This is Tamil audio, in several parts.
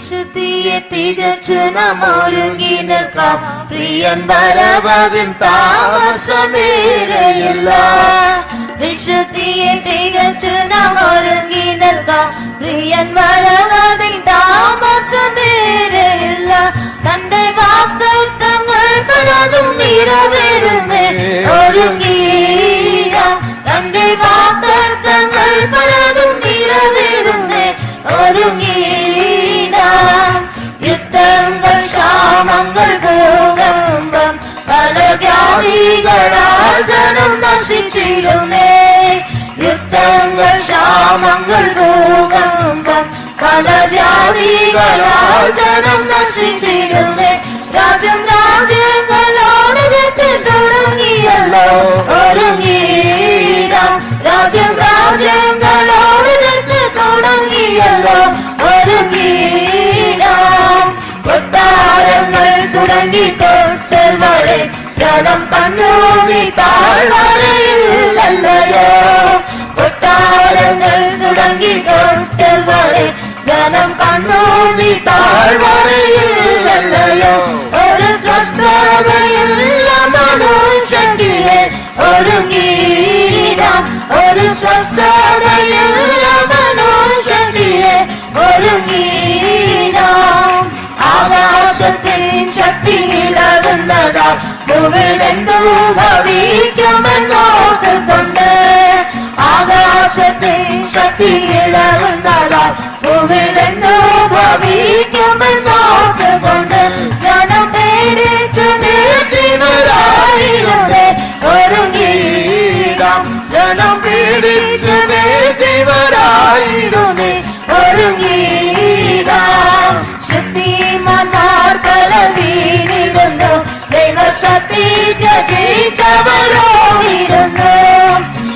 വിശുദ്ധിയെ തികച്ചു നാം ഒരുങ്ങി നിൽക്കാം. പ്രിയൻ വരവതിൻ താമസമേറെയില്ല. വിശുദ്ധിയെ തികച്ചു നാം ഒരുങ്ങി നിൽക്കാം. പ്രിയൻ വരവതിൻ താമസമേറെയില്ല. തന്റെ വാഗ്ദത്തങ്ങൾ പലതും നിറവേറുമേ ഒരുങ്ങിയിടാം. തന്റെ വാഗ്ദത്തങ്ങൾ പലതും നിറവേറുമേ ഒരുങ്ങിയിടാം. യുദ്ധങ്ങൾ ക്ഷാമങ്ങൾ ഭൂകമ്പം പല വ്യാധികളാൽ ജനം നശിച്ചിടുമേ. യുദ്ധങ്ങൾ ക്ഷാമങ്ങൾ ഭൂകമ്പം പല വ്യാധികളാൽ ജനം നശിച്ചിടുമേ. രാജ്യം രാജ്യങ്ങളോട് തെറ്റ് തുടങ്ങിയല്ലോ ഒരുങ്ങിയിടാം. രാജ്യം രാജ്യങ്ങളോട് തെറ്റ് തുടങ്ങിയല്ലോ ഒരുങ്ങിയിടാം. കൊട്ടാരങ്ങൾ തുടങ്ങി തൊട്ടൽ വരെ ജനം കണ്ണൂരി താഴ്വരയില്ലല്ലോ. കൊട്ടാരങ്ങൾ തുടങ്ങി തൊട്ടൽ വരെ ജനം കണ്ണൂരി താഴ്വരയില്ലല്ലോ. ഒരു സ്വസ്ഥതയില്ല മനുഷ്യന്റെ ഒരുങ്ങിയിടാം. ഒരു സ്വസ്ഥതയില്ല മനുഷ്യന്റെ ഒരുങ്ങിയിടാം. ആകാശത്തിൻ ശക്തി ഇളകുന്നതാ ഭൂമിയിലെന്തോ ഭവിക്കുമെന്നോർത്തുകൊണ്ട്. ആകാശത്തിൻ ശക്തി ഇളകുന്നതാ ഭൂമിയിലെന്തോ ഭവിക്കുമെന്നോർത്തുകൊണ്ട്. ജനം പേടിച്ചു നിർജീവരായിരുന്നേ ഒരുങ്ങിയിടാം. ജനം പേടിച്ചു നിർജീവരായിരുന്നേ ഒരുങ്ങിയിടാം. ശക്തിമാന്മാർ പല വീണിടുന്നു. ദൈവശക്തി ത്യജിച്ചവരോടിടുന്നു.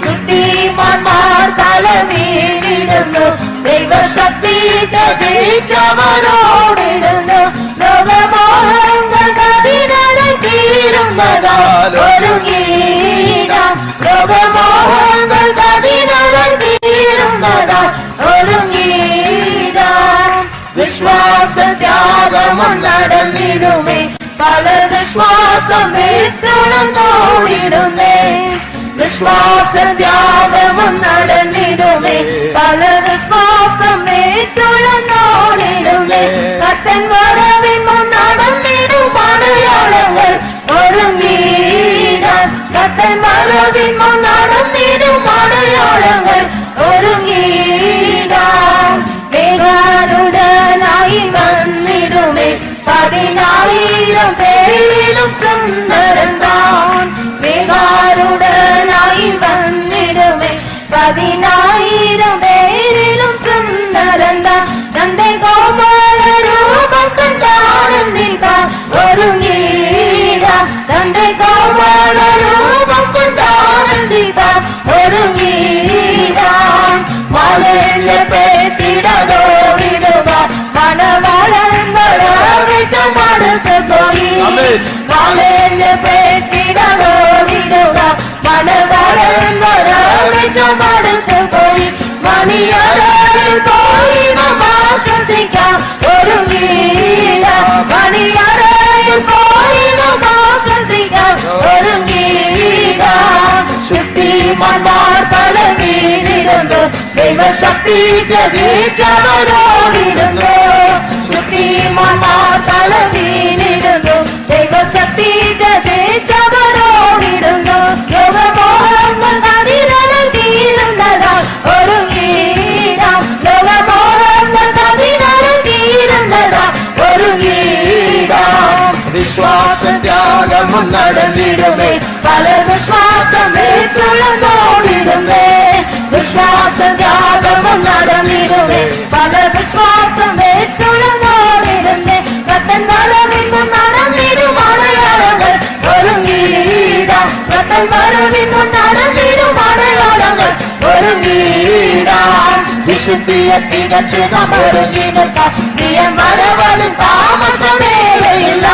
ശക്തിമാന്മാർ പല വീണിടുന്നു. ദൈവശക്തി ത്യജിച്ചവരോടിടുന്നു. ലോകമോഹങ്ങൾ കതിരായി തീരുന്നതാൽ ഒരുങ്ങിയിടാം. ലോകമോഹങ്ങൾ കതിരായി തീരുന്നതാൽ ഒരുങ്ങിയിടാം. വിശ്വാസത്യാഗമം നടന്നിടുമേ പല വിശ്വാസം വെച്ചുണർന്നോടിടുന്നേ. വിശ്വാസത്യാഗമം നടന്നിടുമേ പല വിശ്വാസം വെച്ചുണർന്നോടിടുമേ. കത്തൻ വരവിൻ നടന്നിടും അടയാളങ്ങൾ ഒരുങ്ങിയിടാം. കത്തൻ വരവിൻ നടന്നിടും അടയാളങ്ങൾ ഒരുങ്ങിയിടാം. മേഘാരുടനായി വന്നിടുമേ 10,000 പേരിലും സുന്ദരൻ താൻ. മേഘാരുടനായി വന്നിടുമേ 10,000 പേരിലും സുന്ദരൻ താൻ. തന്റെ കോമള രൂപം കണ്ടാനന്ദിക്കാൻ ഒരുങ്ങിയിടാം. തന്റെ കോമള രൂപം കണ്ടാനന്ദിക്കാൻ ഒരുങ്ങിയിടാം. മാലിന്യ പേട്ടിടതോടിടുക മണവാളങ്ങളാവിട്ട് മടുത്തു പോയി. മാലിന്യ പേട്ടിടതോടിടുക മണവാളങ്ങളാവിട്ട് മടുത്തു പോയി. മണിയറയിൽ പോയി നാം ആശ്വസിക്കാം ഒരുങ്ങിയിടാം. മണിയറയിൽ പോയി നാം ആശ്വസിക്കാം ഒരുങ്ങിയിടാം. ശക്തിമാന്മാർ പല വീണിടുന്നു. ദൈവശക്തി ത്യജിച്ചവരോടിടുന്നു. ശക്തിമാന്മാർ പല വീണിടുന്നു. ദൈവശക്തി ത്യജിച്ചവരോടിടുന്നു. ലോകമോഹങ്ങൾ കതിരായി തീരുന്നതാൽ ഒരുങ്ങിയിടാം. ലോകമോഹങ്ങൾ കതിരായി തീരുന്നതാൽ ഒരുങ്ങിയിടാം. വിശ്വാസത്യാഗമം നടന്നിടുമേ പല വിശ്വാസം വെച്ചുണർന്നോടിടുമേ. വിശ്വാസത്യാഗമം നടന്നിടുമേ പല വിശ്വാസം വെച്ചുണർന്നോടിടുമേ. കത്തൻ വരവിന്നും നടന്നിടും അടയാളങ്ങൾ ഒരുങ്ങിയിടാം. കത്തൻ വരവിന്നും നടന്നിടും അടയാളങ്ങൾ ഒരുങ്ങിയിടാം. വിശുദ്ധിയെ തികച്ചു നാം ഒരുങ്ങി നിൽക്കാം. പ്രിയൻ വരവതിൻ താമസമേറെയില്ല.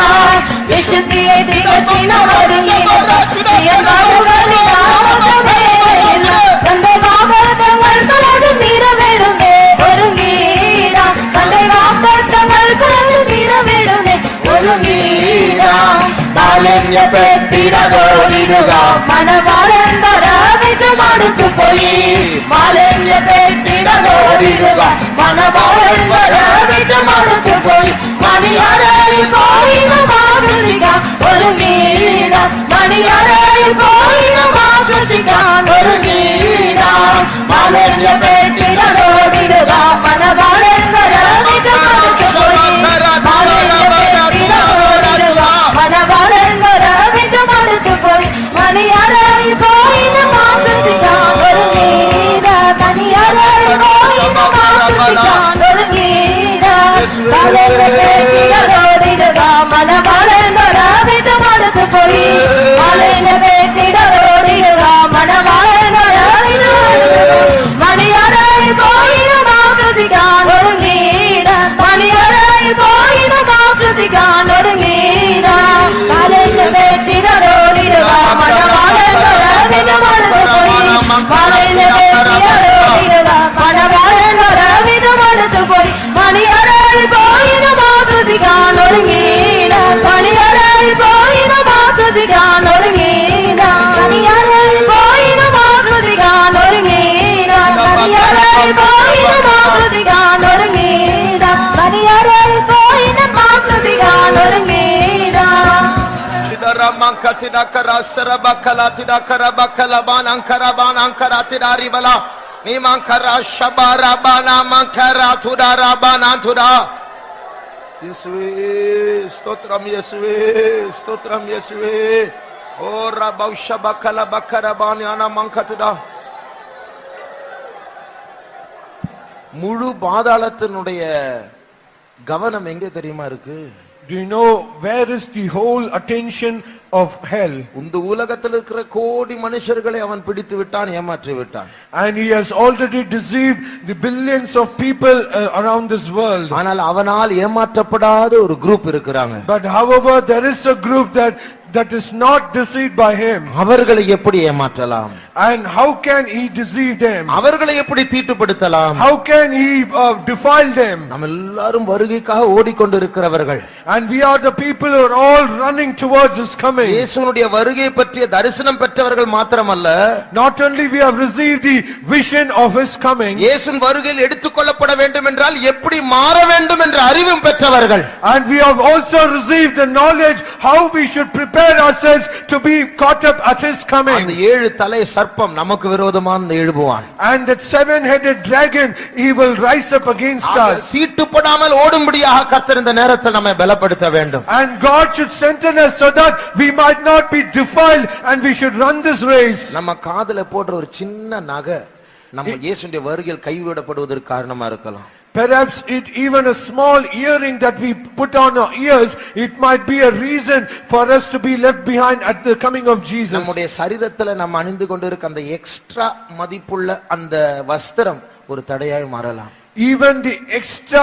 വിശുദ്ധിയെ തികച്ചു നാം ഒരുങ്ങി നിൽക്കാം. പ്രിയൻ വരവതിൻ താമസമേറെയില്ല. തന്റെ വാഗ്ദത്തങ്ങൾ പലതും നിറവേറുമേ ഒരുങ്ങിയിടാം. തന്റെ വാഗ്ദത്തങ്ങൾ പെട്ടിടതോടിടുക മണവാളൻ വരവിധം അടുത്തു പോയി മാലിന്യ പെട്ടിടതോടിടുക മണവാളൻ വരവിധം അടുത്തു പോയി മണിയറയിൽ പോയിനും ആശ്വസിക്കാം ഒരുങ്ങിയിടാം മണിയറയിൽ പോയിനും ആശ്വസിക്കാം ഒരുങ്ങിയിടാം മാലിന്യ പെട്ടിടതോടിടുക മണവാളൻ വരവിധം അടുത്തു പോയി മാലിന്യ പെട്ടിടതോടിടുക മണവാളൻ വരവിധം അടുത്തു പോയി മണിയറയിൽ പോയിനും ആശ്വസിക്കാം ഒരുങ്ങിയിടാം മണിയറയിൽ പോയിനും ആശ്വസിക്കാം ഒരുങ്ങിയിടാം മാലിന്യ പെട്ടിടതോടിടുക മണവാളൻ വരവിധം അടുത്തു പോയി മാലിന്യ പെട്ടിടതോടിടുക മണവാളൻ വരവിധം അടുത്തു പോയി മണിയറയിൽ പോയിനും ആശ്വസിക്കാൻ ഒരുങ്ങിയിടാം മണിയറയിൽ പോയിനും ആശ്വസിക്കാൻ ഒരുങ്ങിയിടാം മാലിന്യ പെട്ടിടതോടിടുക മണവാളൻ വരവിധം അടുത്തു പോയി മാലിന്യ പെട്ടിടതോടിടുക മണവാളൻ വരവിധം അടുത്തു പോയി മണിയറയിൽ പോയിനും ആശ്വസിക്കാൻ ഒരുങ്ങിയിടാം മണിയറയിൽ പോയിനും ആശ്വസിക്കാൻ ഒരുങ്ങിയിടാം മണിയറയിൽ പോയിനും ആശ്വസിക്കാൻ ഒരുങ്ങിയിടാം മണിയറയിൽ പോയിനും ആശ്വസിക്കാൻ ഒരുങ്ങിയിടാം മണിയറയിൽ പോയിനും ആശ്വസിക്കാൻ ഒരുങ്ങിയിടാം Ramakatidakara Sarabakalatidakara Bakalabanankarabanankara Tidaribala Nimankara Shabarabana Mankara Tudarabana Tuda Yeswe Stotram Yeswe Stotram Yeswe O Rabushabakala Bakarabanyana Mankatuda முழு பாதாளத்தினுடைய கவனம் எங்கே தெரியுமா இருக்கு? Do you know where is the whole attention of hell? இந்த உலகத்தில் இருக்கிற கோடி மனுஷர்களை அவன் பிடித்து விட்டான், ஏமாற்றி விட்டான். And he has already deceived the billions of people around this world. ஆனால் அவனால் ஏமாற்றப்படாத ஒரு குரூப் இருக்கிறாங்க. But however there is a group that is not deceived by him. அவர்களை எப்படி ஏமாற்றலாம்? And how can he deceive them? அவர்களை எப்படி தீட்டுப்படுத்தலாம்? How can he defile them? நாம் எல்லாரும் வருகைக்காக ஓடிக்கொண்டிருக்கிறவர்கள். And we are the people who are all running towards his coming. இயேசுவுடைய வருகை பற்றிய தரிசனம் பெற்றவர்கள் மாத்திரமல்ல, not only we have received the vision of his coming, இயேசுவின் வருகையில் எடுத்துக்கொள்ளப்பட வேண்டும் என்றால் எப்படி மாற வேண்டும் என்ற அறிவும் பெற்றவர்கள். and we have also received the knowledge how we should prepare ourselves to be caught up at his coming. அந்த ஏழு தலை சர்ப்பம் நமக்கு விரோதமாக எழும்புவான். And that seven-headed dragon, he will rise up against us. தீட்டுப்படாமல் ஓடும்படியாக கர்த்தர் இந்த நேரத்தில் நம்மை பலப்படுத்த வேண்டும். And God should strengthen us so that we might not be defiled and we should run this race. நம்ம காதுல போடுற ஒரு சின்ன நகை நம்ம இயேசுவின் வருகையில் கைவிடப்படுவதற்கு காரணமா இருக்கலாம். Perhaps even a small earring that we put on our ears, it might be a reason for us to be left behind at the coming of Jesus. நம்முடைய சரீரத்துல நம்ம அணிந்து கொண்டிருக்க அந்த எக்ஸ்ட்ரா மதிப்புள்ள அந்த வஸ்திரம் ஒரு தடையாய் மாறலாம். Even the extra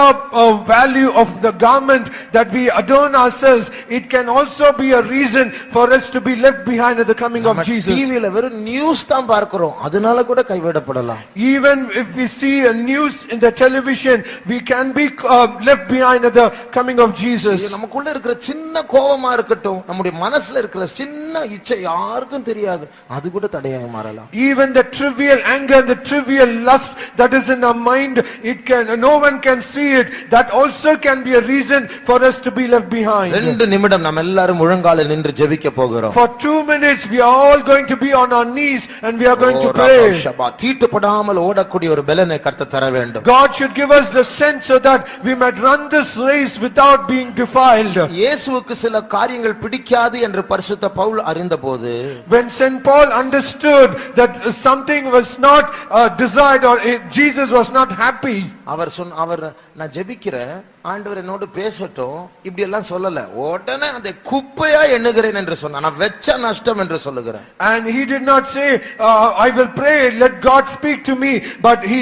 value of the garment that we adorn ourselves, it can also be a reason for us to be left behind at the coming of Jesus. டிவில வெறும் நியூஸ் தான் பார்க்கிறோம், அதனால கூட கைவிடப்படலாம். Even if we see a news in the television, we can be left behind at the coming of Jesus. நமக்குள்ள இருக்கிற சின்ன கோபமா இருக்கட்டும், நம்முடைய மனசுல இருக்கிற சின்ன இச்சை யாருக்கும் தெரியாது, அது கூட தடையாய் மாறலாம். Even the trivial anger, the trivial lust that is in our mind, no one can see it, that also can be a reason for us to be left behind. 2 நிமிடம் நாம் எல்லாரும் முழங்காலில் நின்று ஜெபிக்க போகிறோம். For 2 minutes we are all going to be on our knees and we are going to pray. தீட்டுப்படாமல் ஓடக்கூடிய ஒரு பலனை கர்த்தர் தர வேண்டும். God should give us the strength so that we might run this race without being defiled. இயேசுவுக்கு சில காரியங்கள் பிடிக்காது என்று பரிசுத்த Pavul அறிந்தபோது, when Saint Paul understood that something was not desired or Jesus was not happy, அவர் நான் ஜெபிக்கிறேன், ஆண்டவர் என்னோடு பேசட்டும் இப்படி எல்லாம் சொல்லல, உடனே அந்த குப்பையா எண்ணுகிறேன் என்று சொன்னான். நான் வெச்ச நஷ்டம் என்று சொல்லுகிறேன். And he did not say I will pray, let God speak to me, but he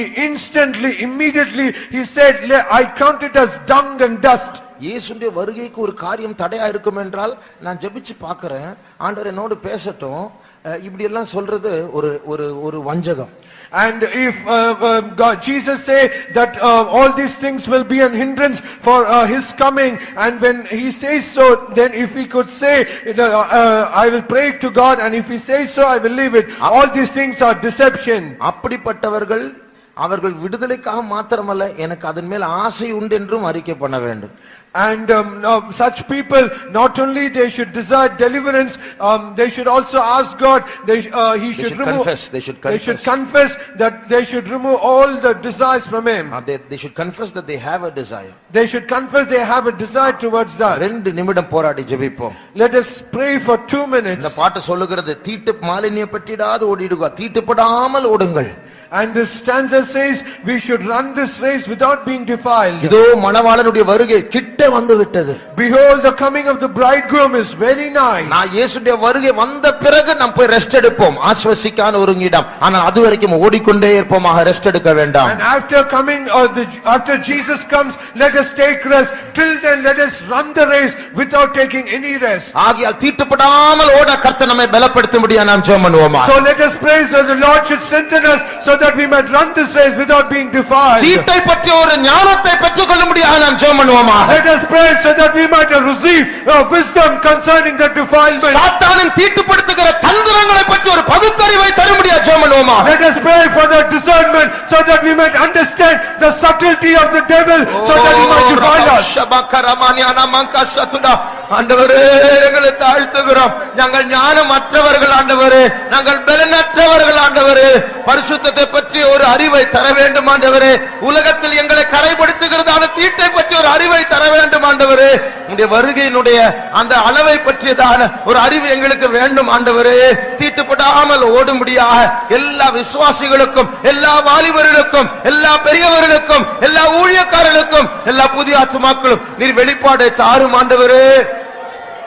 immediately he said, I count it as dung and dust. இயேசுவின் வருகைக்கு ஒரு காரியம் தடையா இருக்கும் என்றால் நான் ஜெபிச்சு பார்க்கிறேன், ஆண்டவர் என்னோடு பேசட்டும் இப்படி எல்லாம் சொல்றது ஒரு வஞ்சகம். And if God, Jesus say that all these things will be an hindrance for his coming, and when he says so, then if he could say, I will pray to God, and if he says so, I will leave it. All these things are deception. அப்படிப்பட்டவர்கள் அவர்கள் விடுதலைக்காக மாத்திரமல்ல, எனக்கு அதன் மேல் ஆசை உண்டு என்றும் அறிக்கை பண்ண வேண்டும். And such people, not only they should desire deliverance, they should also ask God. They should confess that they should remove all the desires from him. They should confess that they have a desire. They should confess they have a desire towards that. 2 நிமிடம் போராடி ஜெபிப்போம். Let us pray for 2 minutes. இந்த பாட்டு சொல்லுகிறது, தீட்டு மாலின்யப்பட்டிடாது ஓடிடுங்க, தீட்டுப்படாமல் ஓடுங்கள். And this stanza says we should run this race without being defiled. இதோ மணவாளனுடைய வருகை கிட்ட வந்து விட்டது. Behold, the coming of the bridegroom is very nigh. நான் இயேசுடைய வருகை வந்த பிறகு நாம் போய் ரெஸ்ட் எடுப்போம், ஆஸ்வசிக்கான ஒரு இடம். ஆனால் அது வரைக்கும் ஓடிக்கொண்டே இருப்போமாக, ரெஸ்ட் எடுக்க வேண்டாம். And after coming after Jesus comes, let us take rest. Till then let us run the race without taking any rest. ஆகியால் தீட்டுப்படாமல் ஓட கர்த்தர் நம்மை பலப்படுத்தும்படியா நாம் ஜெபம் பண்ணுவோமா? So let us pray that the Lord should strengthen us so that we might run this race without being defiled. தீட்டை பற்றி ஒரு ஞானத்தை பெற்றுக்கொள்ளும்படியாக நாம் ஜெபம் பண்ணுவோமா? Let us pray so that we might receive wisdom concerning the defilement. சாத்தானின் தீட்டுப்படுத்துகிற தந்திரங்களை பற்றி ஒரு பகுத்தறிவை தரும்படியாக ஜெபம் பண்ணுவோமா? Let us pray for the discernment so that we might understand the subtlety of the devil, so that he might defile us. ஆண்டவரே, எங்களை தாழ்த்துகிறோம். நாங்கள் ஞானமற்றவர்கள் ஆண்டவரே, நாங்கள் பலனற்றவர்கள் ஆண்டவரே. பரிசுத்தத்தை பற்றி ஒரு அறிவை தர வேண்டும் ஆண்டவரே. உலகத்தில் எங்களை கரைப்படுத்துகிறதான தீட்டை பற்றி ஒரு அறிவை தர வேண்டும் ஆண்டவரே. உம்முடைய வருகையினுடைய அந்த அளவை பற்றியதான ஒரு அறிவு எங்களுக்கு வேண்டும் ஆண்டவரே. தீட்டுப்படாமல் ஓடும்படியாக எல்லா விசுவாசிகளுக்கும், எல்லா வாலிபர்களுக்கும், எல்லா பெரியவர்களுக்கும், எல்லா ஊழியக்காரர்களுக்கும், எல்லா புதிய ஆத்துமாக்களும் நீர் வெளிப்பாடை தாரும் ஆண்டவரே.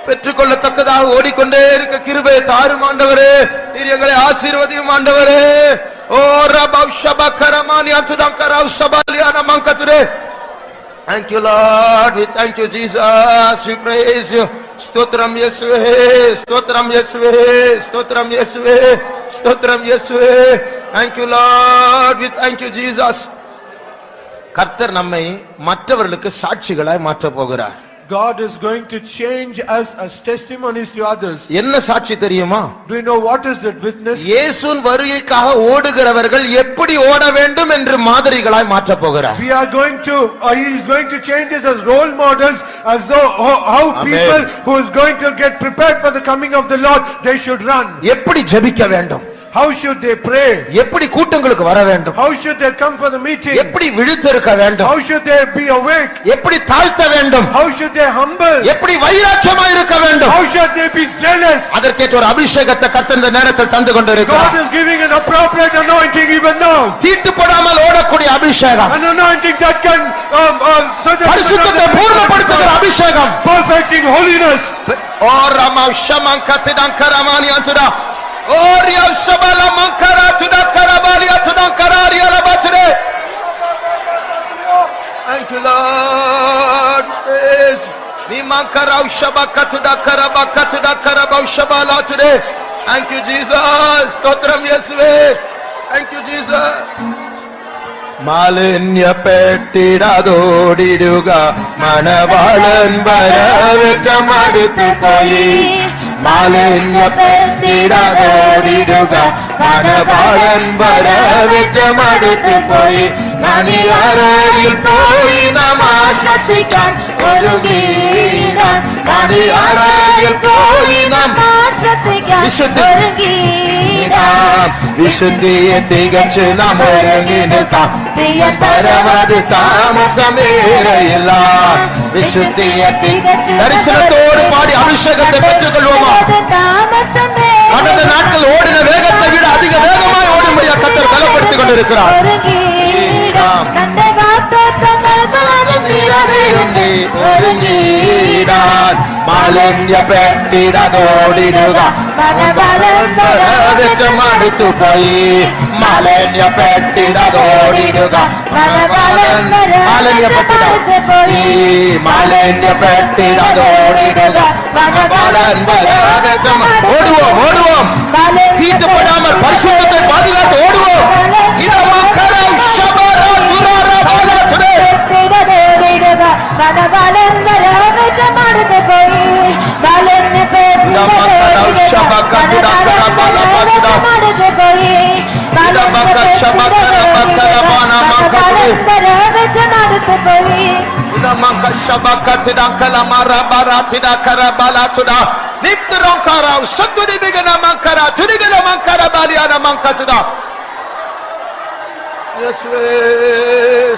பெற்றுக்கொள்ளத்தக்கதாக ஓடிக்கொண்டே இருக்க கிருபை தாரும் ஆண்டவரே. நீர் எங்களை ஆசீர்வதியும் ஆண்டவரே. ஓ ரபவ் ஷபகரமானி அத்துதங்கரவ் சபாலியான மங்கதுரே. Thank you Lord, we thank you Jesus, we praise you. ஸ்தோத்திரம் இயேசுவே, ஸ்தோத்திரம் இயேசுவே, ஸ்தோத்திரம் இயேசுவே, ஸ்தோத்திரம் இயேசுவே. Thank you Lord, we thank you Jesus. கர்த்தர் நம்மை மற்றவர்களுக்கு சாட்சிகளாய் மாற்ற போகிறார். God is going to change us as testimonies to others. என்ன சாட்சி தெரியுமா? Do you know what is that witness? இயேசுவின் வருகைக்காக ஓடுகிறவர்கள் எப்படி ஓட வேண்டும் என்று மாதிரிகளாய் மாற்ற போகிறார். We are going to he is going to change us as role models, as though how people who is going to get prepared for the coming of the Lord, they should run. எப்படி ஜெபிக்க வேண்டும்? How should they pray? எப்படி கூட்டங்களுக்கு வர வேண்டும்? How should they come for the meeting? எப்படி விழித்திருக்க வேண்டும்? How should they be awake? எப்படி தாழ்த்த வேண்டும்? How should they humble? எப்படி வைராக்கியமாய் இருக்க வேண்டும்? How should they be zealous? அதற்கேற்ற ஒரு அபிஷேகத்தை கர்த்தர் இந்த நேரத்தில் தந்து கொண்டிருக்கிறார். God is giving an appropriate anointing even now. தீட்டுப்படாமல் ஓடக்கூடிய அபிஷேகம். An anointing that can பரிசுத்தத்தை பூர்ணப்படுத்துகிற அபிஷேகம். Perfecting holiness. O Rama ஷமங்கதிதங்கரமானி அந்துரா. Oria shabala mankara tuda karabalia tuda kararia labatre. Thank you Lord. Ni mankara shabaka tuda karabaka tuda karabau shabala today. Thank you Jesus. Stotram Yeswe. Thank you Jesus. മാലിന്യ പെട്ടിടാതോടിടുക മണവാളൻ വരവേറ്റമടുത്തു പോയി. മാലിന്യ പെട്ടിടാതോടിടുക മണവാളൻ വരവേറ്റമടുത്തു പോയി. മണിയറയിൽ പോയി നാം ആശ്വസിക്കാൻ ഒരുങ്ങിടാൻ. മണിയറയിൽ പോയി നാം ആശ്വസിക്കാൻ ഒരുങ്ങിടാം. വിശുദ്ധിയെ തികച്ച് നാം ഒരുങ്ങി നിൽക്കാം. പ്രിയതരമത് താമസമേറയില്ല. വിശുദ്ധിയെ തികച്ച് ദർശനത്തോട് പാടി അഭിഷേകത്തെ പെற்றுകൊള്ളുவோமா? கடந்த நாட்கள் ஓடின வேகத்தை விட அதிக வேகமாய் ஓடும்படியா கர்த்தர் பலப்படுத்திக் கொண்டிருக்கிறார். ഒരുങ്ങിടാൻ മാലിന്യ പെട്ടിടാതോടിടുക മടുത്തു പോയി. മാലിന്യ പെട്ടിടാതോടിടുക മാലിന്യ പെട്ടിട മാലിന്യ പെട്ടിടാതോടിടുക ഓടുவோம் ஓடுவோம். தீட்டுப்படாமல் பரிசுத்தத்தை பாதுகாத்து ஓடுவோம். Kalabana Makatu. Poi Namaka Shabakatida Kalamara Baratida Karabala Tuda. Nipturankara Saturi Bigana Mankara Turigana Mankara Baliana Mankatuda. Yeswe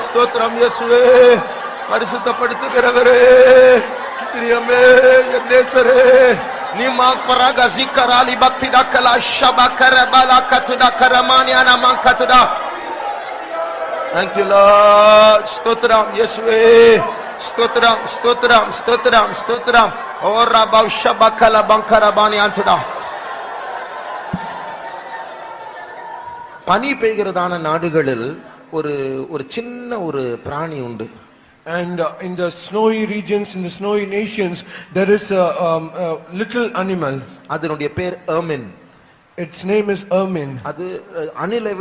Stotram Yeswe பரிசுத்தப்படுத்துகிறவரே பிரியமே நேசரே நீமா பராக ஜிகராலி பக்திடா கலா ஷபகர பலகத்துடா கரமானியானா மங்கத்துடா. Thank you Lord. ஸ்தோத்திரம் இயேசுவே. ஸ்தோத்திரம் ஸ்தோத்திரம் ஸ்தோத்திரம் ஸ்தோத்திரம். ஓரா பௌஷபகல பங்கரபானியான்டா. பனி பெய்கிறதான நாடுகளில் ஒரு சின்ன ஒரு பிராணி உண்டு. And in the snowy regions, in the snowy nations, there is a little animal. அதனுடைய பேர் ermine. Its name is ermine. அது அணிலை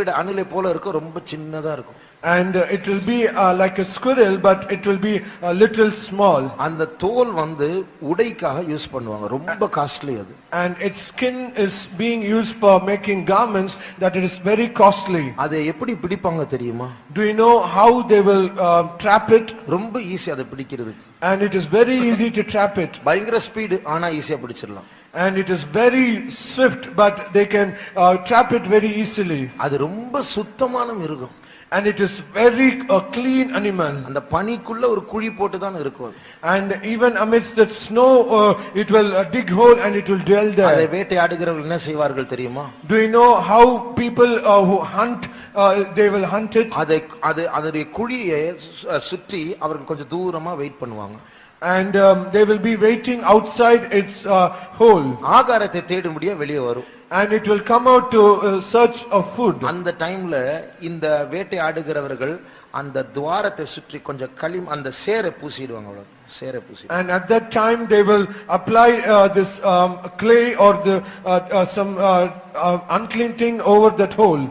போல இருக்கும், ரொம்ப சின்னதா இருக்கும். And it will be like a squirrel, but it will be a little small. அந்த தோல் உடைக்காக யூஸ் பண்ணுவாங்க, ரொம்ப காஸ்ட்லி அது. And its skin is being used for making garments that it is very costly. அதை எப்படி பிடிப்பாங்க தெரியுமா? Do you know how they will trap it? ரொம்ப ஈஸி அதை பிடிக்கிறது. And it is very easy to trap it. பயங்கர ஸ்பீடு, ஆனா ஈஸியா பிடிச்சிடலாம். And it is very swift, but they can trap it very easily. அது ரொம்ப சுத்தமான மிருகம். And it is very clean animal. அந்த பனிக்குள்ள ஒரு குழி போட்டு தான் இருக்கும். And even amidst that snow, it will dig hole and it will dwell there. அதை வேட்டையாடுகிறவர்கள் என்ன செய்வார்கள் தெரியுமா? Do you know how people who hunt, they will hunt it? அதனுடைய குழியை சுற்றி அவர்கள் கொஞ்சம் தூரமா வெயிட் பண்ணுவாங்க. And they will be waiting outside its hole. ஆகாரத்தை தேடும்படியா வெளியே வரும். And it will come out to search of food. அந்த டைம்ல இந்த வேட்டையாடுகிறவர்கள் அந்த துவாரத்தை சுற்றி கொஞ்சம் அந்த சேரை பூசிடுவாங்க, அவ்வளவு சேரை பூசி. And at that time they will apply this clay or the some unclean thing over that hole.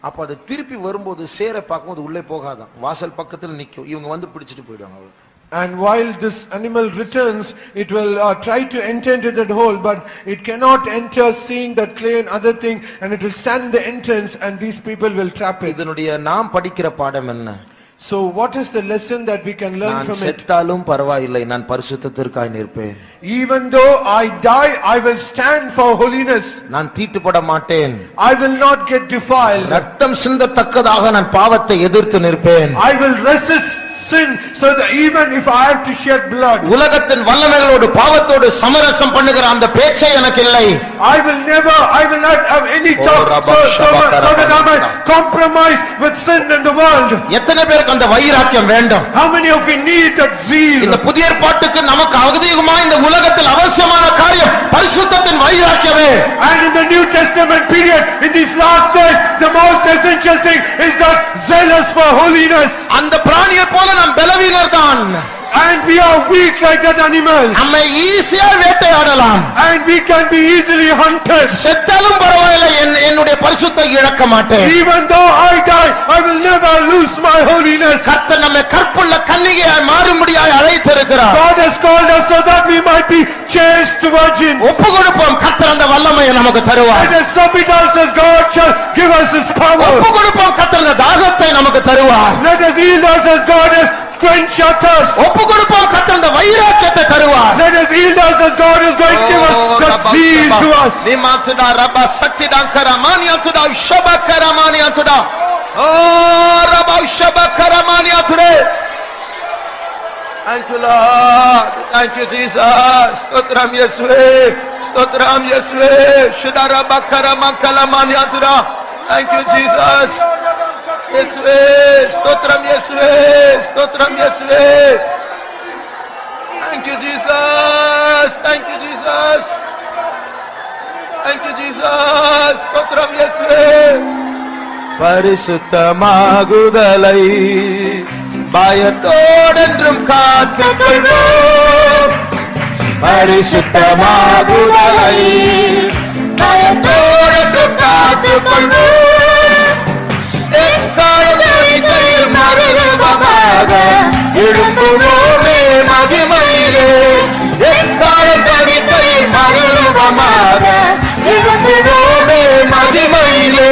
அப்ப அது திருப்பி வரும்போது சேரை பார்க்கும்போது உள்ளே போகாதான், வாசல் பக்கத்துல நிக்கும். இவங்க பிடிச்சிட்டு போயிடுவாங்க அவ்வளவு. And while this animal returns, it will try to enter into that hole, but it cannot enter, seeing that clay and other thing, and it will stand in the entrance, and these people will trap it. இதனுடைய நாம் படிக்கிற பாடம் என்ன? So what is the lesson that we can learn from it? நான் செத்தாலும் பரவாயில்லை, நான் பரிசுத்தத்திற்காய் நிற்பேன். Even though I die, I will stand for holiness. நான் தீட்டுப்பட மாட்டேன். I will not get defiled. ரத்தம் சிந்தத்தக்கதாக நான் பாவத்தை எதிர்த்து நிற்பேன். I will resist sin, so that even if I have to shed blood. உலகத்தின் வல்லமைகளோடு பாவத்தோடு சமரசம் பண்ணுகிற அந்த பேச்சே எனக்கு இல்லை. I will not have any talk so that I might compromise with sin in the world. எத்தனை பேருக்கு அந்த வைராக்கியம் வேண்டும்? How many of you need that zeal? இந்த புதிய ஏற்பாட்டுக்கு நமக்கு அவசியமான இந்த உலகத்தில் அவசியமான காரியம் பரிசுத்தத்தின் வைராக்கியமே. And in the New Testament period, in these last days, the most essential thing is that zealous for holiness. அந்த பிராணியை போல நாம் பலவீனர் தான். And we are weak like that animal. நம்மை ஈஸியா வேட்டையாடலாம். And we can be easily hunted. செத்தாலும் பரவாயில்லை, என்னுடைய பரிசுத்தத்தை இழக்க மாட்டேன். Even though I die, I will never lose my holiness. கர்த்தர் நம்மை கற்புள்ள கன்னிகையாய் மாறும்படியாய் அழைத்திருக்கிறார். God has called us so that we might be chaste virgins. ஒப்பு கொடுப்போம், கர்த்தர் அந்த வல்லமையை நமக்கு தருவார். Let us submit ourselves, God shall give us his power. ஒப்பு கொடுப்போம், கர்த்தர் அந்த தாகத்தை நமக்கு தருவார். Let us yield ourselves, God has quench our thirst. ஒப்பு கொடுப்போம், கர்த்தர் அந்த வைராக்கியத்தை தருவார். Let us yield ourselves, God is going to give us that zeal to us. நிமாத்துடா Rafah சக்திடாங்கர மானியாத்துடா ஷபக்கர மானியாத்துடா. O Rafah ஷபக்கர மானியாத்துடே. Thank you Lord, thank you Jesus. ஸ்தோத்திரம் இயேசுவே, ஸ்தோத்திரம் இயேசுவே. ஷுடர பக்கர மக்கல மானியாத்துடா. Thank you Jesus. இயேசுவே, ஸ்தோத்திரம் இயேசுவே, ஸ்தோத்திரம் இயேசுவே. Thank you Jesus, thank you Jesus, thank you Jesus, ஸ்தோத்திரம் இயேசுவே. பரிசுத்தமாகுதலை பயத்தோடென்றும் காத்துக்கொள்வோம். பரிசுத்தமாகுதலை பயத்தோடென்றும் காத்துக்கொள்வோம். மறுரூபமாக எழும்புவோமே மகிமையிலே. எக்காலத்தடிக்கை மறுரூபமாக எழும்புவோமே மகிமையிலே.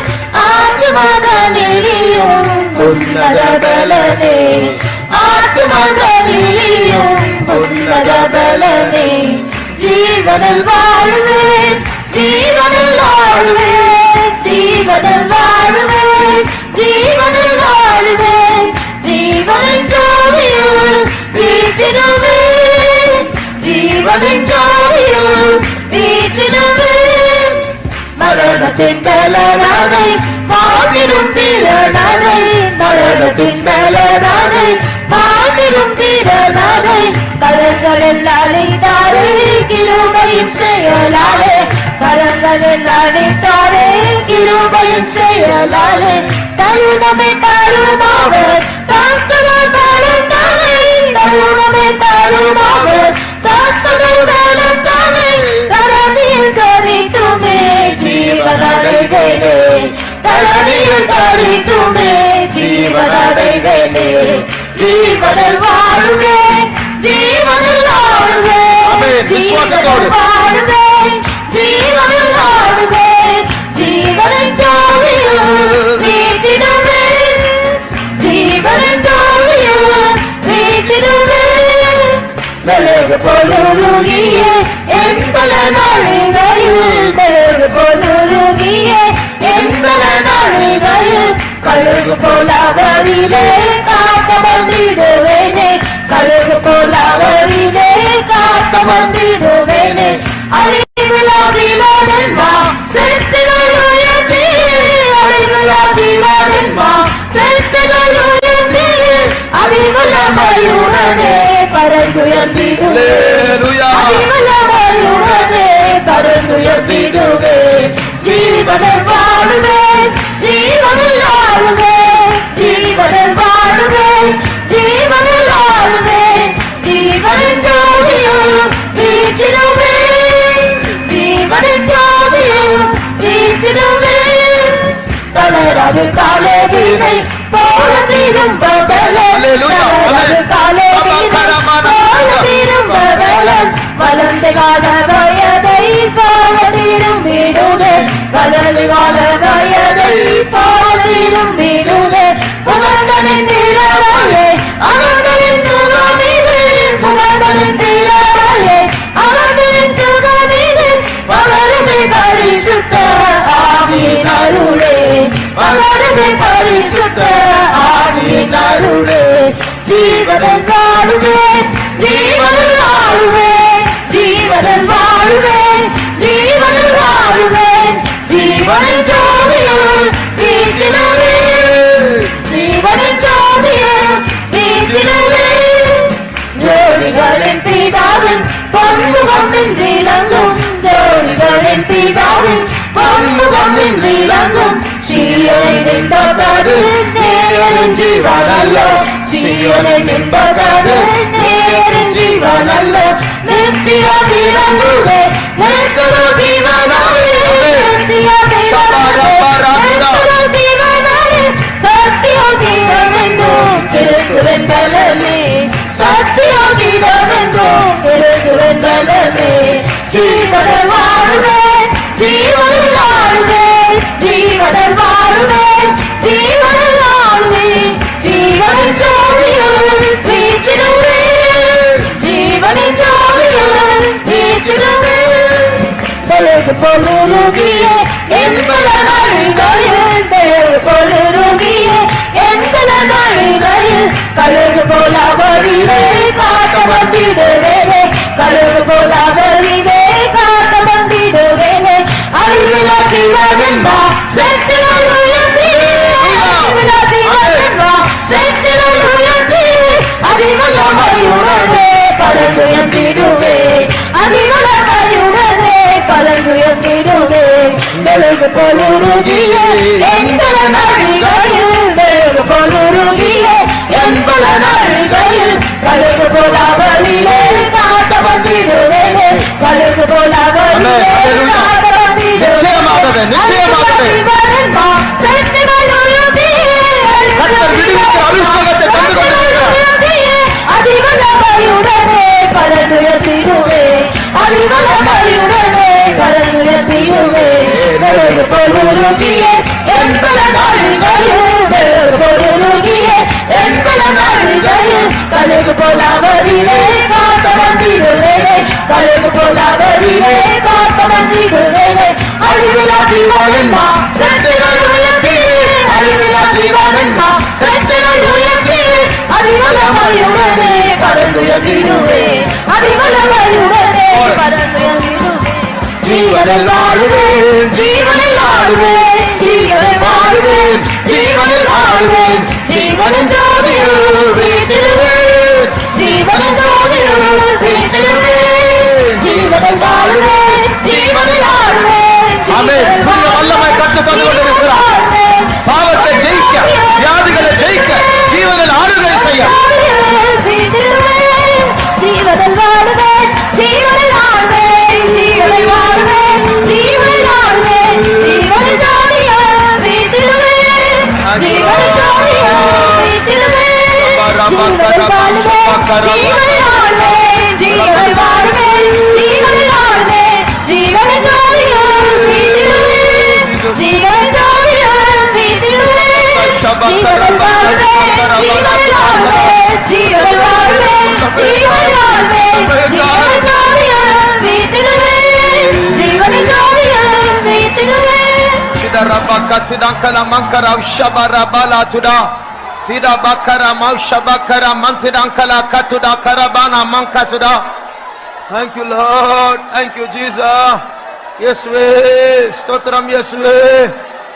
ஆத்மகளிலும் உன்னத பலமே. ஜீவனில் வாழ்வேன், ஜீவனில் வாழ்வேன், ஜீவனில் வாழ்வேன், ஜீவனில் வாழ்வேன், ஜீவனின் ஜோதியில் வீற்றிடுவேன், ஜீவனின் ஜோதியில் வீற்றிடுவேன். மரணத்தின் பலனானை மாபெரும் திறனானை, மரணத்தின் பலனானை மாபெரும் திறனானை, கரங்களில் அழைத்தாரே கிருபையின் செயலாலே, கரங்களில் அழைத்தாரே கிருபையின் செயலாலே. தருணமே தருமாவர் தாக்குதல் பலத்தானே, தருணமே தருமாவர் தாக்குதல் பலத்தானே, கரணியில் கரித்துமே ஜீவனடைகளே, கரணியில் கரித்துமே ஜீவனடைகளே. ஜீவனில் வாழ்வேன், ஜீவனில் வாழ்வேன், ஜீவனில் வாழ்வேன், ஜீவனில் வாழ்வேன், ஜீவனின் ஜோதியில் வீற்றிடுவேன், ஜீவனின் ஜோதியில் வீற்றிடுவேன். மெழுகு போலுருகிய என் பல நாளிகையில், மெழுகு போலுருகிய என் பல நாளிகையில், கழுகு போலவரிலே காக்க வந்திடுவேனே, கழுகு போலவரிலே காக்க வந்திடுவேனே. அறிவிலாதிலா செத்திலுயர்த்தி, அறிவிலாதிலா செத்திலுயர்த்தி, அறிவுலமையுடனே பரந்துயர்த்திடுவேன், அறிவுலமையுடனே பரந்துயர்த்திடுவேன். ஜீவனில் வாழ்வேன், ஜீவனில் வாழ்வேன், ஜீவனில் வாழ்வேன், ஜீவனில் வாழ்வேன், ஜீவனின் ஜோதியில் வீற்றிடுவேன், ஜீவனின் ஜோதியில் வீற்றிடுவேன். தளராது காலே வீணை போல திரும்ப பலன், தளராது காலே வீணை போல திரும்ப பலன், வளர்ந்த கால வயதை போல திரும்பிடுவே, வளர்ந்த கால வயதை போல திரும்பிடுவே. புகழ்களின் திரளாலே அவர்களின் சுகமிது, புகழ்களின் திரளாலே அவர்களின் சுகமிது, வளருமே பரிசுத்த ஆவியின் அருளே, வளருமே பரிசுத்த ஆவியின் அருளே. ஜீவனில் வாழ்வேன், ஜீவனில் வாழ்வேன், ஜீவனில் வாழ்வேன், ஜீவனில் வாழ்வேன், ஜீவனின் ஜோதியில் வீற்றிடுவேன், ஜீவனின் ஜோதியில் வீற்றிடுவேன். ஜோதிகளின் பிதாவின் பன்முகமின் விளங்கும், ஜோதிகளின் பிதாவின் பன்முகமின் விளங்கும், சீயோனை நின்பது நேரின் ஜீவனல்லோ, சீயோனை நின்பது நேரின் ஜீவனல்லோ. நித்திய விளங்குவே நித்திய ஜீவனாலே, நித்திய ஜீவனாலே, சத்திய ஜீவமென்றும் கிறிஸ்துவின் பலமே, சத்திய ஜீவமென்றும் கிறிஸ்துவின் பலமே. ஜீவனில் வாழ்வேன், ஜீவனில் வாழ்வேன், ஜீவனில் வாழ்வேன், ஜீவனில் வாழ்வேன், ஜீவனின் ஜோதியில் வீற்றிடுவேன், ஜீவனின் ஜோதியில் வீற்றிடுவேன். மெழுகு போலுருகிய என் பல நாளிகையில், மெழுகு போலுருகிய என் பல நாளிகையில், கழுகு போலவரிலே காக்க வந்திடுவேனே, கழுகு போலவரிலே காக்க வந்திடுவேனே. அறிவிலா ஜீவனென்பா செத்திலுயர்த்தி, அறிவிலா ஜீவனென்பா செத்திலுயர்த்தி, அறிவல்லமையுடனே பரந்துயர்த்திடுவேன், அறிவல்லமையுடனே பரந்துயர்த்திடுவேன். மெழுகு போலுருகிய என் பல நாளிகையில், மெழுகு போலுருகிய என் பல நாளிகையில், கழுகு போலவரிலே காக்க வந்திடுவேனே, கழுகு போலவரிலே காக்க நிச்சயமாகவே, நிச்சயமாகவே ஜீவனென்பா செத்திலுயர்த்தி, கர்த்தர் விடுவித்த அபிஷேகத்தை கண்டு கொண்டிருக்கிறார். அறிவல்லமையுடனே பரந்துயர்த்திடுவேன், அறிவல்லமையுடனே பரந்துயர்த்திடுவேன். மெழுகு போலுருகிய என் பல நாளிகையில், மெழுகு போலுருகிய என் பல நாளிகையில், அழிவு கொள்ளாதவரே காப்பவந்திடுவேனே அழிவிலா ஜீவனென்மா சத்திரல் உயர்த்தியே அழிவிலா ஜீவனென்மா சத்திரல் உயர்த்தியே அதிவலமையுடனே பரந்துயர்ந்திடுவே அதிவலமையுடனே பரந்துயர்ந்திடுவே ஜீவனில் வாழுவேன் ஜீவனில் ஆடுவேன் ஜீவனில் வாழுவேன் ஜீவனில் ஆடுவேன் ஜீவனின் ஜோதியில் வீட்டிடுவேன் ஜீவனின் ஜோதியில் வீட்டிடுவேன் ஜீவனில் வாழுவேன் ஜீவனில் ஆடுவேன் ஆமென். புதிய வல்லமை கற்றுத் தந்து கொண்டிருக்கிறார். பாவத்தை ஜெயிக்க, வியாதிகளை ஜெயிக்க, ஜீவனில் ஆளுகை செய்ய. ஜீவனில் வாழுவேன் ஜீவனில் ஆடுவேன் ஜீவனில் வாழுவேன் ஜீவனில் ஆடுவேன் ஜீவனில் ஜோதியில் வீட்டிடுவேன் ஜீவனில் ஜோதியில் வீட்டிடுவேன் ஜீவனில் வாழுவேன் ஜீவனில் ஆடுவேன் ஜீவனில் வாழுவேன் ஜீவனில் ஆடுவேன் ஜீவனில் ஜோதியில் வீட்டிடுவேன் ஜீவனில் ஜோதியில் வீட்டிடுவேன் ஜீவனில் வாழுவேன் ஜீவனில் ஆடுவேன் ஜீவனில் வாழுவேன் ஜீவனில் ஆடுவேன் ஜீவனில் ஜோதியில் வீட்டிடுவேன் ஜீவனில் ஜோதியில் வீட்டிடுவேன் சிதறபக்க சிதங்கல மங்கர உஷபரபல துடா சிதபக்கர மௌஷபக்கர மன்சிதங்கல கத்துடா கரபான மங்கத்துடா. Thank you Lord, thank you Jesus. இயேசுவே ஸ்தோத்திரம் இயேசுவே.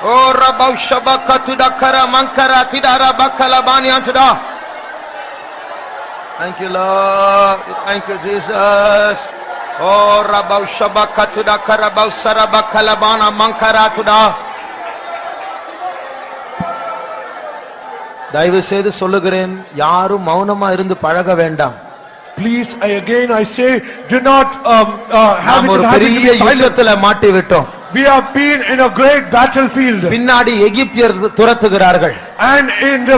ஓ ரபௌஷபக்கத்துடா கர மங்கர திதரபக்கல பானியத்துடா. Thank you Lord, thank you Jesus. Oh rabaushbakatuda karabausarabakalabana mankaratuda. தயவு செய்து சொல்லுகிறேன், யாரும் மௌனமா இருந்து பழக வேண்டாம். Please, I say, do not have ஒரு it பெரிய யுத்தத்துல மாட்டி விட்டோம். We have been in a great battlefield. பின்னாடி எகிப்தியர் துரத்துகிறார்கள். And in the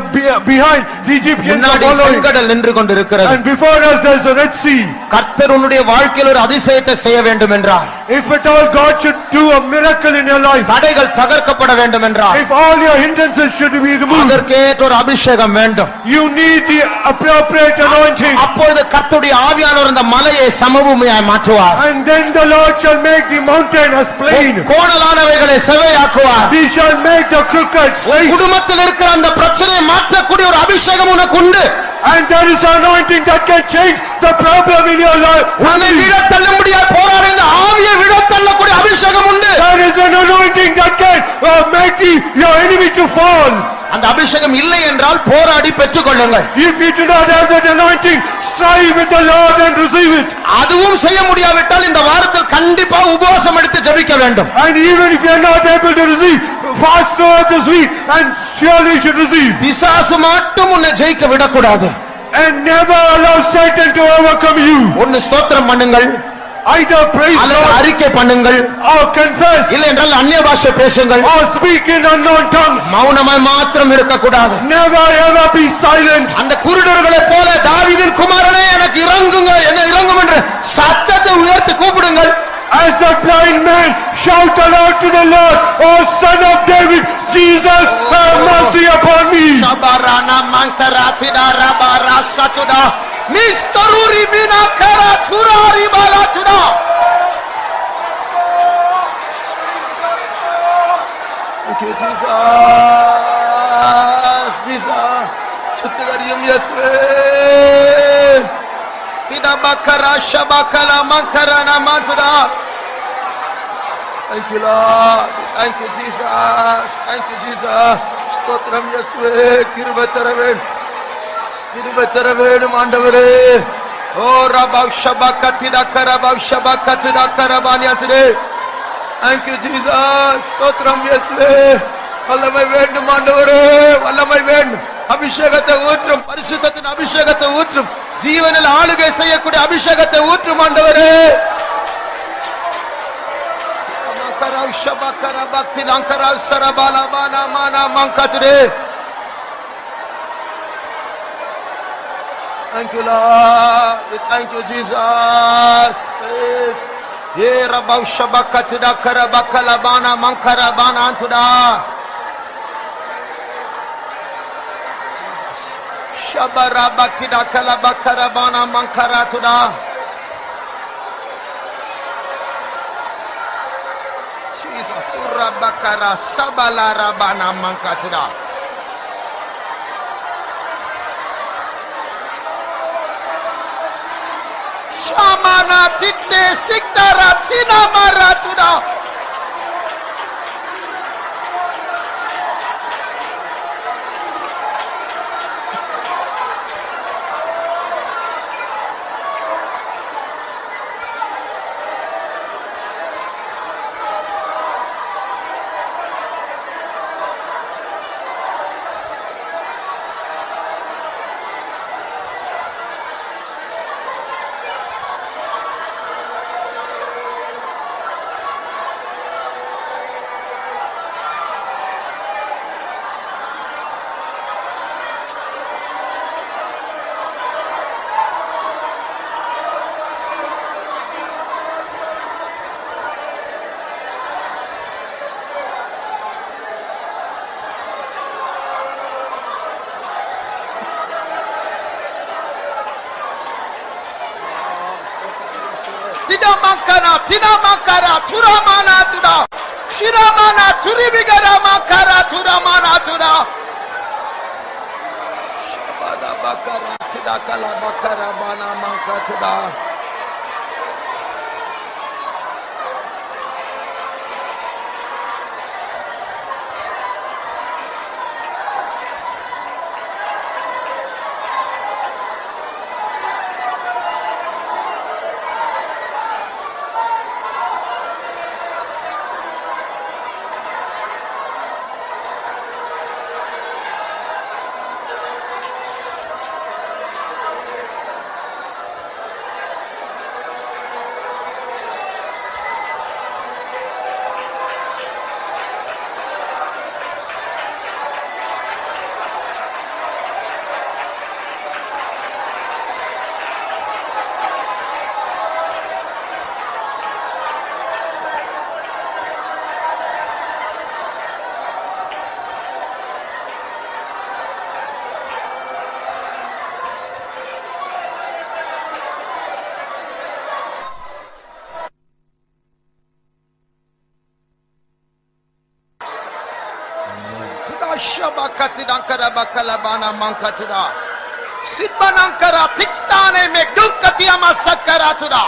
behind the Egyptians are முன்னாடி following. செங்கடல் நின்று கொண்டிருக்கிறது. And before us there is a Red Sea. கர்த்தர் உன்னுடைய வாழ்க்கையில் ஒரு அதிசயத்தை செய்ய வேண்டும் என்றார். If at all God should do a miracle in your life. தடைகள் தகர்க்கப்பட வேண்டும் என்றார். If all your hindrances should be removed. அதற்கேற்ற ஒரு அபிஷேகம் வேண்டும். You need the appropriate anointing. அப்பொழுது கர்த்தருடைய ஆவியானவர் அந்த மலையை சமபூமியாய் மாற்றுவார். And then the Lord shall make the mountain as plain. கோணலானவைகளை செவ்வையாக்குவார். He shall make the crooked straight. குடும்பத்தில் இருக்கிற அந்த பிரச்சனையை மாற்றக்கூடிய ஒரு அபிஷேகம் உனக்கு உண்டு. And there is anointing that can change the problem in your life. உன்னை விழத் தள்ள முடியாத போராட இந்த ஆவியை விழத் தள்ளக்கூடிய அபிஷேகம் உண்டு. There is an anointing that can make your enemy to fall. அந்த அபிஷேகம் இல்லை என்றால் போராடி பெற்றுக் கொள்ளுங்கள். If you do not have that anointing, strive with the Lord and receive it. அதுவும் செய்ய முடியாவிட்டால் இந்த வாரத்தில் கண்டிப்பா உபவாசம் எடுத்து ஜெபிக்க வேண்டும். And even if you are not able to receive, fast throughout this week and surely you should receive. பிசாசு மட்டும் உன்னை ஜெயிக்க விடக்கூடாது. And never allow Satan to overcome you. ஒன்னு ஸ்தோத்திரம் பண்ணுங்கள், Either praise அல்லது God அறிக்கை பண்ணுங்கள், or confess இல்லை என்றால் அந்நிய பாஷை பேசுங்கள். or speak in unknown tongues. மௌனமாய் மாத்திரம் இருக்கக்கூடாது. Never ever be silent. அந்த குருடர்களைப் போல தாவீதின் குமாரனே எனக்கு இறங்குங்க, என்ன இறங்கும் என்று சத்தத்தை உயர்த்தி கூப்பிடுங்கள். As the blind man shout aloud to the Lord, O Son of David, Jesus, have mercy upon me. Shabarana mankaratida rabara satuda mistaruri binakara churari balatuda. Thank you Jesus, Jesus. Shuttagariyam Yeswe. Ida bakara shabakala mankarana mantuda. Thank you Lord, thank you Jesus, thank you Jesus. ஸ்தோத்திரம் இயேசுவே, கிருபை தர வேண்டும் ஆண்டவரே. ஓ ரபௌ ஷபகத்திட கரபௌ ஷபகத்திட கரபானியத்திரே. Thank you Jesus, ஸ்தோத்திரம் இயேசுவே. வல்லமை வேண்டும் ஆண்டவரே, வல்லமை வேண்டும். அபிஷேகத்தை ஊற்றும், பரிசுத்தத்தின் அபிஷேகத்தை ஊற்றும், ஜீவனில் ஆளுகை செய்யக்கூடிய அபிஷேகத்தை ஊற்றும் ஆண்டவரே. Karav shabakara bhakti lankarav sarabala bana mana mankatre. Thank you Lord, thank you Jesus. Ye rabav shabakatida karabakala bana mankara bana antuda. Shabara bhaktida kalabakara bana mankara tuda. Jesus. Surabakara sabalarabana mankatida. Shamana titte siktara tina maratuda. Tina makara turamana tuda. Shiramana turibigara makara turamana tuda. Shabada bakara tuda kala bakara bana mankatuda. Shabakatidankara bakalabana mankatuda. Sidbanankara tikstane megdukatiyama sakkaratuda.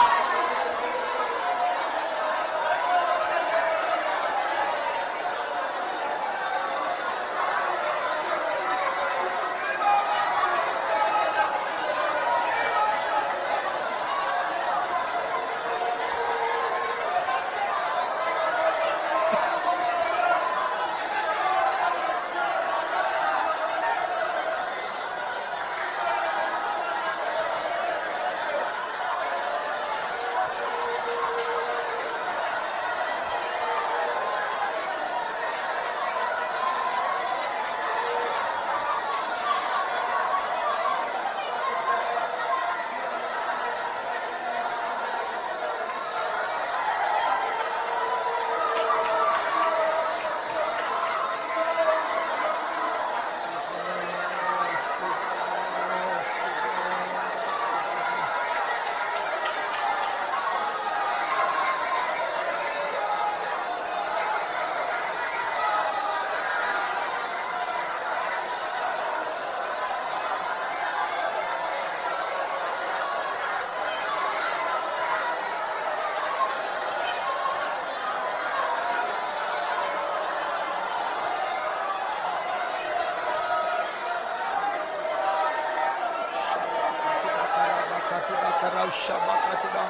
Shabakatuda.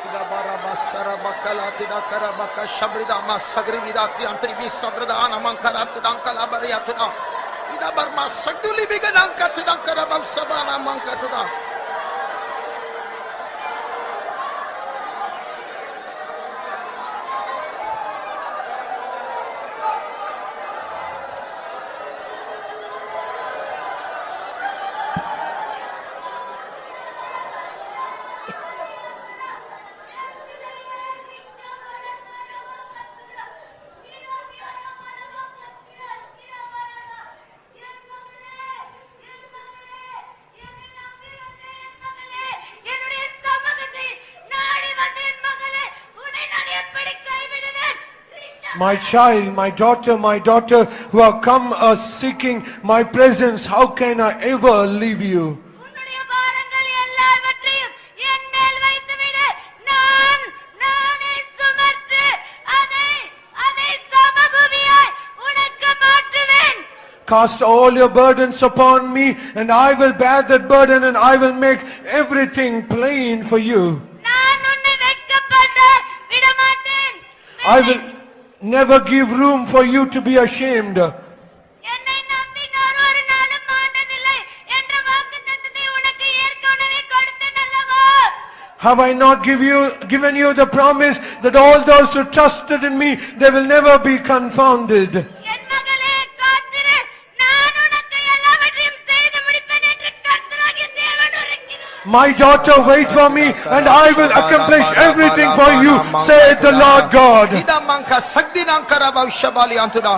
Tida barabasara bakala tida karabaka shabrida masagri vidati antri visabrida anamankara tidankala bariyatuda. Tida barma sagduli bigananka tidankara balsabana mankatuda. My child, my daughter who have come seeking my presence, how can I ever leave you? உன்னுடைய பாரங்கள் எல்லாவற்றையும் என் மேல் வைத்துவிடு. நானே சுமந்து அதை சமபூமியாய் உனக்கு மாற்றுவேன். Cast all your burdens upon me, and I will bear that burden, and I will make everything plain for you. நான் உன்னை வெட்கப்பட விடமாட்டேன். I will never give room for you to be ashamed. என்னை நம்பினோர் ஒரு நாளும் மாண்டதில்லை என்ற வாக்குத்தத்தத்தை உனக்கு ஏற்கனவே கொடுத்தேன் அல்லவா? Have I not given you the promise that all those who trusted in me, they will never be confounded? என் மகளே காத்திரு, நான் உனக்கு எல்லாவற்றையும் செய்து முடிப்பேன் என்று கர்த்தராகிய தேவன் உரைக்கிறார். My daughter, wait for me, and I will accomplish everything for you, saith the Lord God. Idamangka sagdinankara bhavshabali antuna.